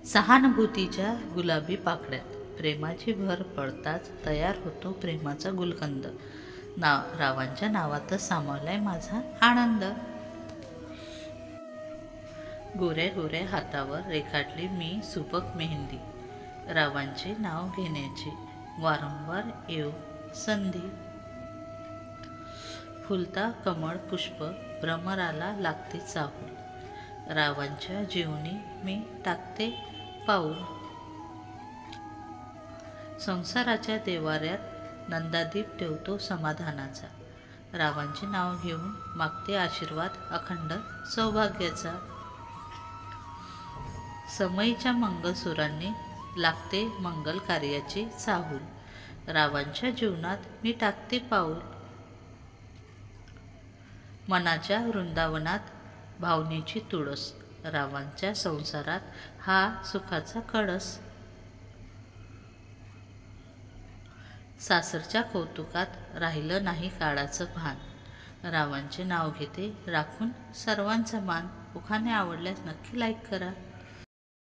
सहानुभूतीच्या गुलाबी पाकळ्यात प्रेमाची भर पडताच तयार होतो प्रेमाचा गुलकंद. रावांच्या नावातच सामावलाय माझा आनंद. गोऱ्या गोऱ्या हातावर रेखाटली मी सुबक मेहंदी. रावांचे नाव घेण्याची वारंवार येऊ संधी. फुलता कमळ पुष्प भ्रमराला लागते चाहूल. रावांच्या जीवनी मी टाकते पाऊल. संसाराच्या देवाऱ्यात नंदादीप ठेवतो समाधानाचा. रावांचे नाव घेऊन मागते आशीर्वाद अखंड सौभाग्याचा. समईच्या मंगलसुरांनी लागते मंगल कार्याची चाहूल. रावांच्या जीवनात मी टाकते पाऊल. मनाच्या वृंदावनात भावनेची तुळस. रावांच्या संसारात हा सुखाचा कळस. सासरच्या कौतुकात राहिलं नाही काळाचं भान. रावांचे नाव घेते राखून सर्वांचा मान. उखाणे आवडल्यास नक्की लाईक करा.